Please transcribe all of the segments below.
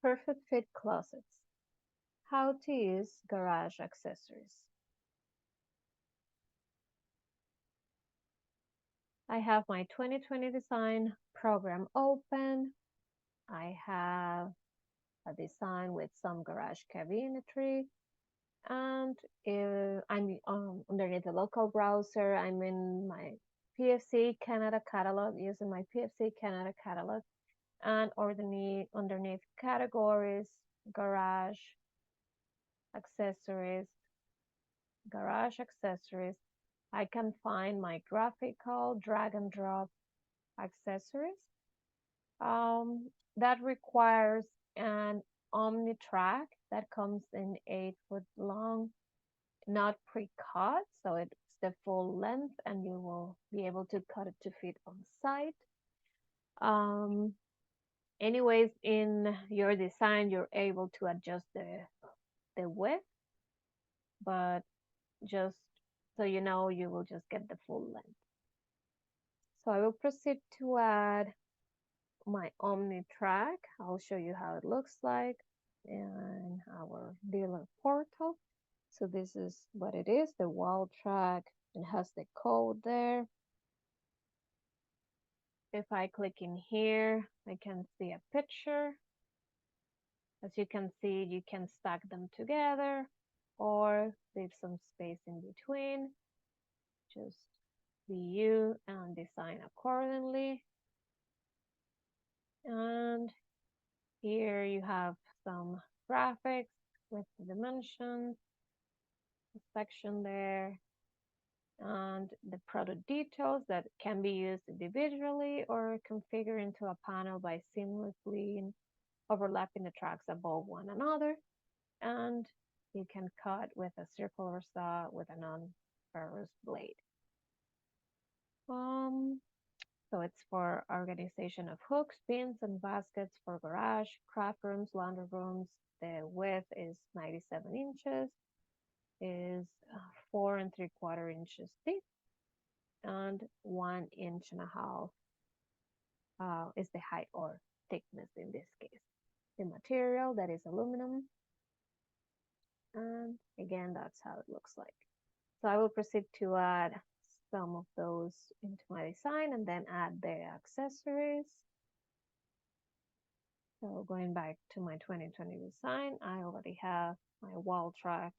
perfect fit closets. How to use garage accessories. I have my 2020 design program open. I have a design with some garage cabinetry. And if I'm underneath the local browser, I'm in my PFC Canada catalog, using my PFC Canada catalog, and underneath categories, garage, accessories, garage accessories, I can find my graphical drag and drop accessories. That requires an Omnitrack that comes in 8 foot long, not pre-cut, so it's the full length, and you will be able to cut it to fit on site. Um, Anyways, in your design, you're able to adjust the width, but just so you know, you will just get the full length. So I will proceed to add my Omnitrack. I'll show you how it looks like in our dealer portal. So this is what it is, the wall track. It has the code there. If I click in here, I can see a picture. As you can see, you can stack them together or leave some space in between. Just be you and design accordingly. And here you have some graphics with the dimensions, the section there, and the product details that can be used individually or configured into a panel by seamlessly overlapping the tracks above one another. And you can cut with a circular saw with a non-ferrous blade. So it's for organization of hooks, pins, and baskets for garage, craft rooms, laundry rooms. The width is 97 inches, is 4 3/4 inches deep, and 1.5 inches is the height or thickness in this case. The material, that is aluminum. And again, that's how it looks like. So I will proceed to add some of those into my design and then add the accessories. So going back to my 2020 design, I already have my wall track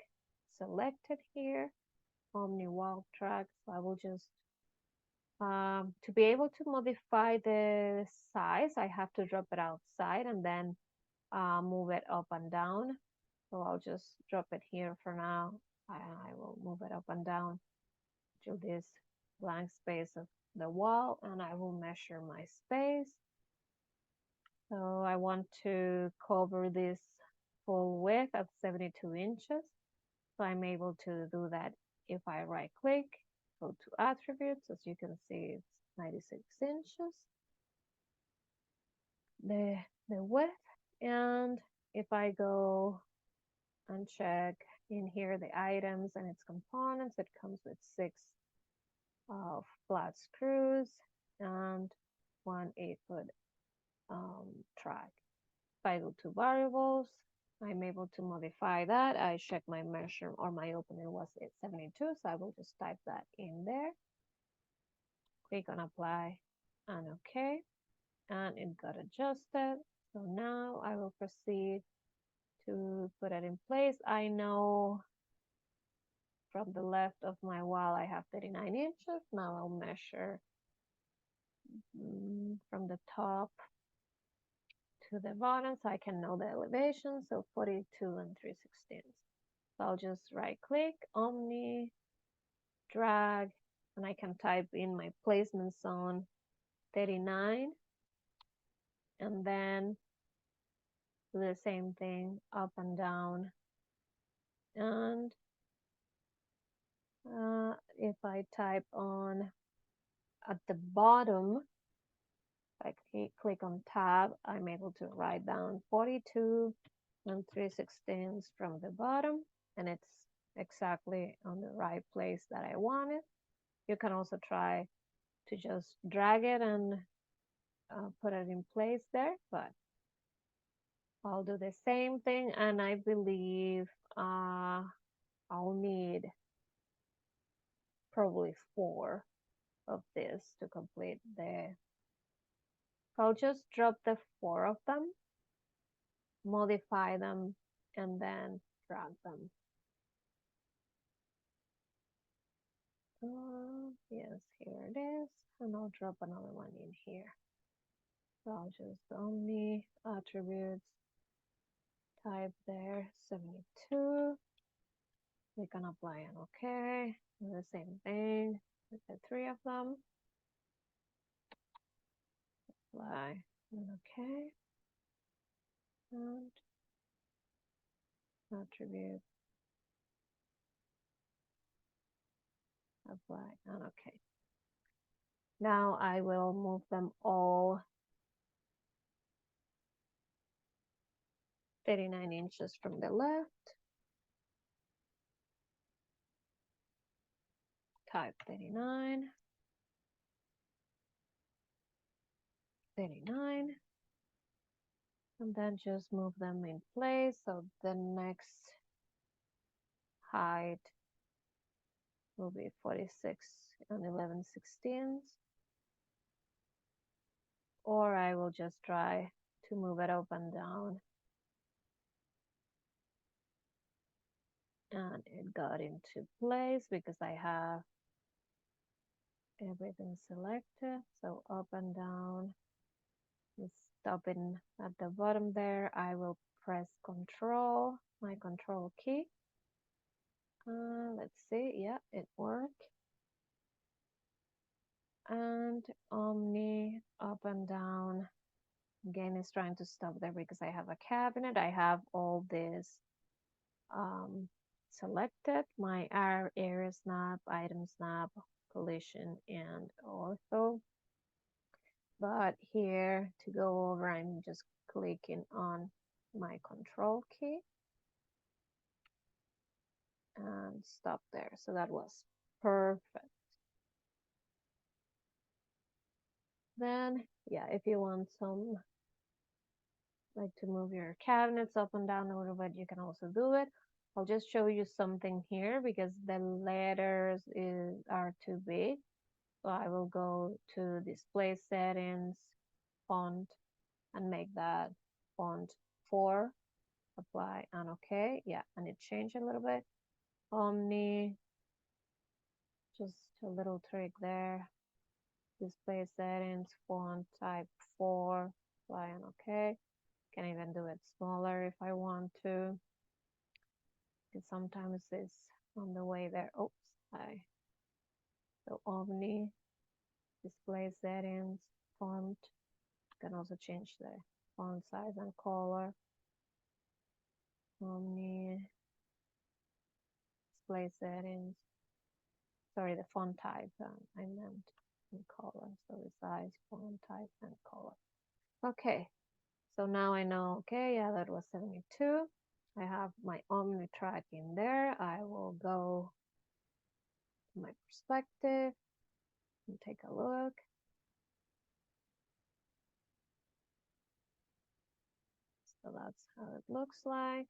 selected here, Omni wall track. So I will just, to be able to modify the size, I have to drop it outside and then move it up and down. So I'll just drop it here for now. I will move it up and down to this blank space of the wall, and I will measure my space. So I want to cover this full width of 72 inches. So I'm able to do that if I right click, go to attributes. As you can see, it's 96 inches, the width. And if I go and check in here the items and its components, it comes with 6 flat screws and one 8-foot track. If I go to variables, I'm able to modify that. I check my measure, or my opening was at 72, so I will just type that in there. Click on apply and OK, and it got adjusted. So now I will proceed to put it in place. I know from the left of my wall I have 39 inches. Now I'll measure from the top to the bottom so I can know the elevation. So 42 3/16. So I'll just right click, Omni, drag, and I can type in my placement zone 39, and then do the same thing up and down. And if I type on at the bottom, I click on tab, I'm able to write down 42 3/16 from the bottom, and it's exactly on the right place that I want it. You can also try to just drag it and put it in place there, but I'll do the same thing, and I believe I'll need probably 4 of this to complete the. I'll just drop the 4 of them, modify them, and then drag them. Yes, here it is, and I'll drop another one in here. So I'll just only attributes type there 72. We can apply an OK. Do the same thing with the 3 of them. Apply an OK. And attribute apply and OK. Now I will move them all 39 inches from the left. Type 39. 39. And then just move them in place. So the next height will be 46 and 11/16. Or I will just try to move it up and down. And it got into place because I have everything selected. So up and down is stopping at the bottom there. I will press Control, my Control key. Let's see, yeah, it worked. And Omni up and down. Again, it's trying to stop there because I have a cabinet. I have all this selected, my area snap, item snap, collision, and ortho. But here to go over, I'm just clicking on my Control key and stop there. So that was perfect. Then, yeah, if you want some, like to move your cabinets up and down a little bit, you can also do it. I'll just show you something here because the letters are too big. So I will go to display settings, font, and make that font 4. Apply and OK. Yeah, and it changed a little bit. Omni, just a little trick there. Display settings, font type 4. Apply and OK. Can even do it smaller if I want to. Because sometimes it's on the way there. Oops, so Omni, display settings, font. You can also change the font size and color. Omni, display settings. Sorry, the font type. I meant in color. So the size, font type, and color. Okay. So now I know. Okay, yeah, that was 72. I have my Omni track in there. I will go to my perspective and take a look. So that's how it looks like.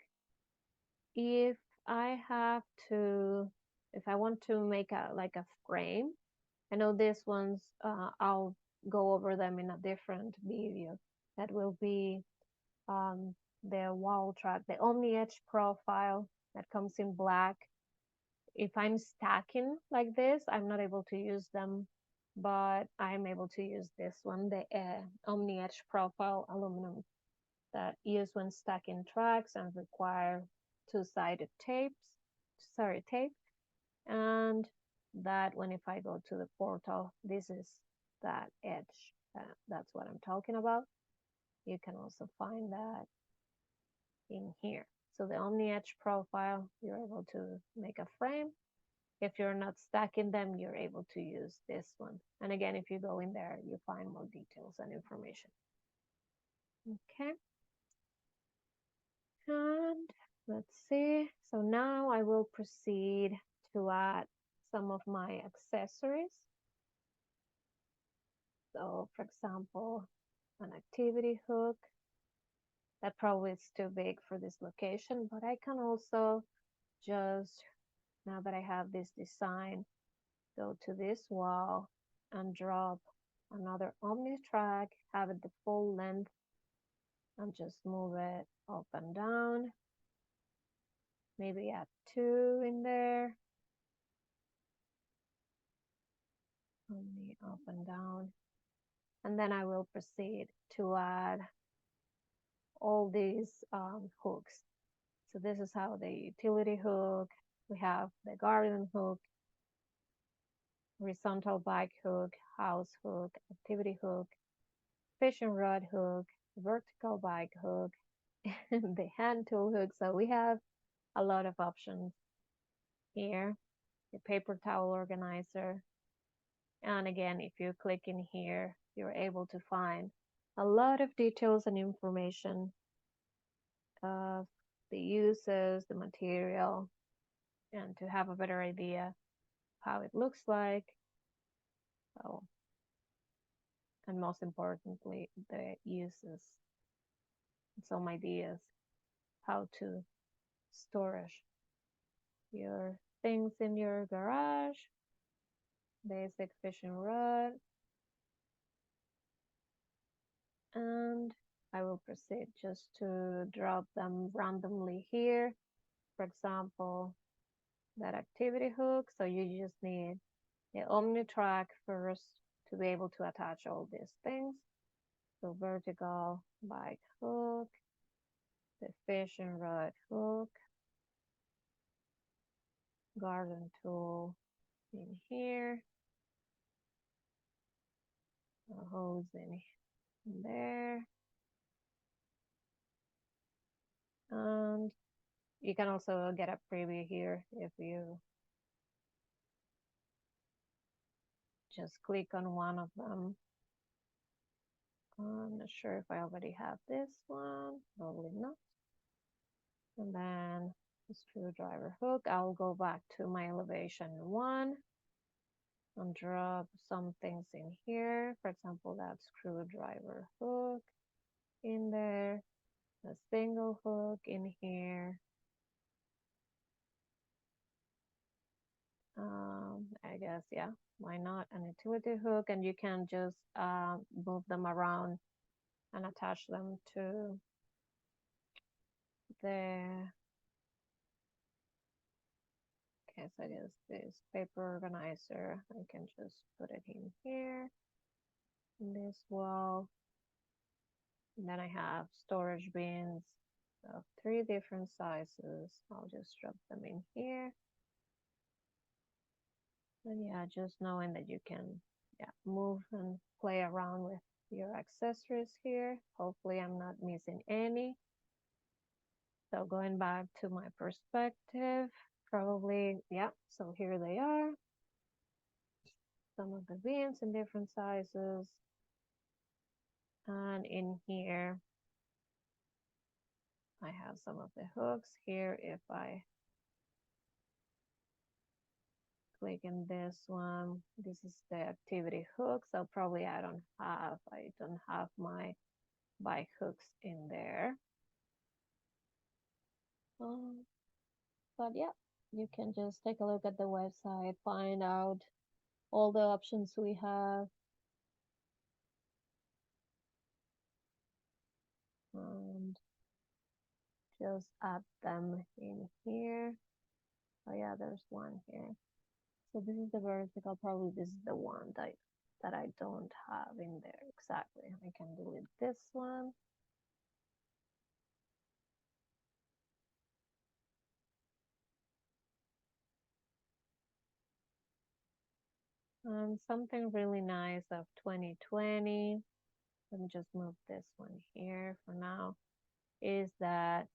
If I have to, if I want to make a like a frame, I know these ones, I'll go over them in a different video. That will be the wall track, the Omni Edge profile that comes in black. If I'm stacking like this, I'm not able to use them, but I'm able to use this one, the Omni Edge profile aluminum, that used when stacking tracks and require two-sided tape, and that when if I go to the portal, this is that edge. That's what I'm talking about. You can also find that in here. So the Omni Edge profile, you're able to make a frame. If you're not stacking them, you're able to use this one. And again, if you go in there, you find more details and information. Okay. And let's see. So now I will proceed to add some of my accessories. So for example, an activity hook. that probably is too big for this location, but I can also just, now that I have this design, go to this wall and drop another Omnitrack, have it the full length, and just move it up and down. Maybe add 2 in there. Omni up and down. And then I will proceed to add all these hooks. So this is how the utility hook, we have the garden hook, horizontal bike hook, house hook, activity hook, fishing rod hook, vertical bike hook, the hand tool hook. So we have a lot of options here. The paper towel organizer. And again, if you click in here, you're able to find a lot of details and information of the uses, the material, and to have a better idea how it looks like. So, and most importantly, the uses, some ideas how to store your things in your garage, basic fishing rod, and I will proceed just to drop them randomly here. For example, that activity hook. So you just need the Omnitrack first to be able to attach all these things. So vertical bike hook, the fishing rod hook, garden tool in here, a hose in there, and you can also get a preview here if you just click on one of them. I'm not sure if I already have this one, probably not. And then the screwdriver hook, I'll go back to my elevation 1 and drop some things in here. For example, that screwdriver hook in there, a single hook in here. I guess, yeah, why not an utility hook? And you can just move them around and attach them to the, okay, so I guess this paper organizer, I can just put it in here, in this wall. And then I have storage bins of 3 different sizes. I'll just drop them in here. And yeah, just knowing that you can move and play around with your accessories here. Hopefully I'm not missing any. So going back to my perspective, probably, yeah, so here they are. Some of the bins in different sizes. And in here, I have some of the hooks here. If I click in this one, this is the activity hook. So probably I don't have my bike hooks in there. But yeah, you can just take a look at the website, find out all the options we have. And just add them in here. Oh yeah, there's one here. So this is the vertical, probably this is the one that I don't have in there exactly. I can delete this one. Something really nice of 2020, let me just move this one here for now, is that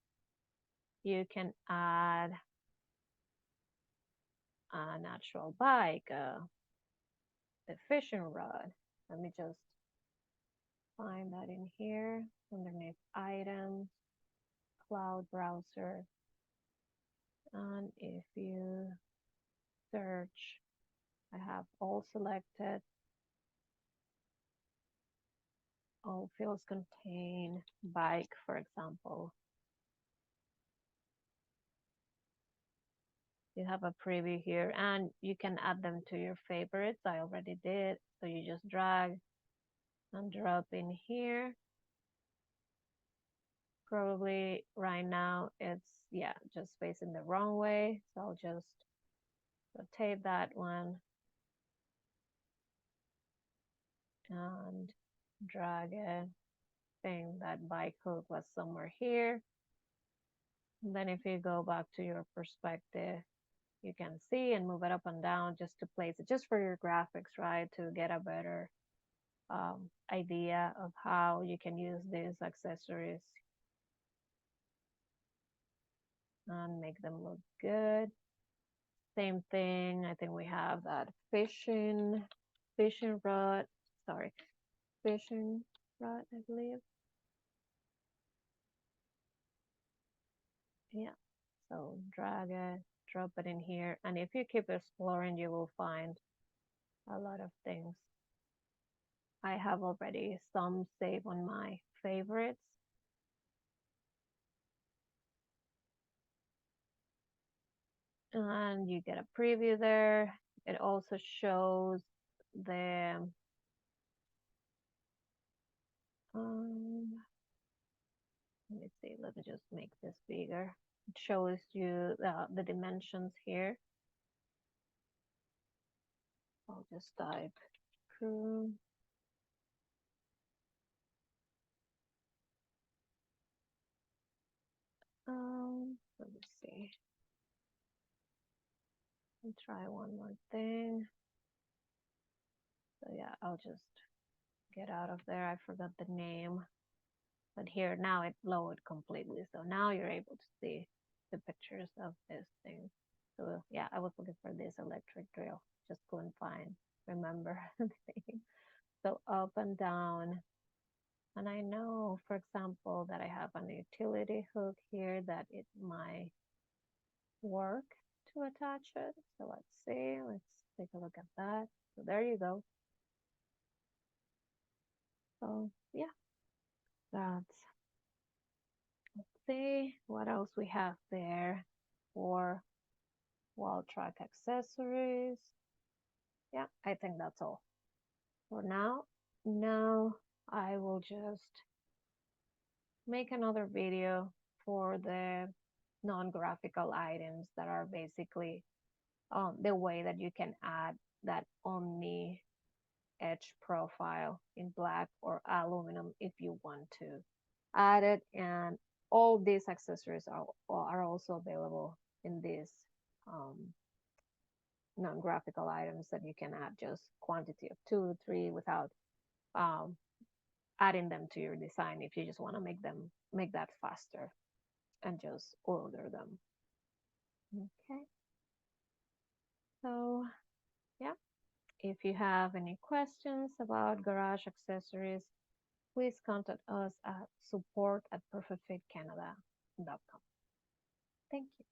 you can add a natural bike, the fishing rod. Let me just find that in here underneath items, cloud browser. And if you search, I have all selected. All fields contain bike, for example. You have a preview here, and you can add them to your favorites. I already did. So you just drag and drop in here. Probably right now it's, yeah, just facing the wrong way. So I'll just rotate that one and drag it. Saying that bike hook was somewhere here. And then if you go back to your perspective, you can see and move it up and down just to place it, just for your graphics, right? To get a better idea of how you can use these accessories and make them look good. Same thing, I think we have that fishing rod, sorry, fishing rod, I believe. Yeah, so drag it, drop it in here, and if you keep exploring, you will find a lot of things. I have already some saved on my favorites. And you get a preview there. It also shows the let me see, let me just make this bigger. It shows you the dimensions here. I'll just type crew. Let me see. I'll try one more thing. So yeah, I'll just get out of there. I forgot the name. But here now it lowered completely. So now you're able to see the pictures of this thing. So yeah, I was looking for this electric drill. Just couldn't remember the thing. So up and down. And I know, for example, that I have an utility hook here that it might work to attach it. So let's see, let's take a look at that. So there you go. So yeah, let's see what else we have there for wall track accessories. Yeah, I think that's all for now. Now I will just make another video for the non-graphical items that are basically the way that you can add that Omni edge profile in black or aluminum if you want to add it. And all these accessories are also available in these non-graphical items that you can add just quantity of 2 3 without um, adding them to your design if you just want to make that faster and just order them. Okay, so yeah, if you have any questions about garage accessories, please contact us at support@perfectfitcanada.com. Thank you.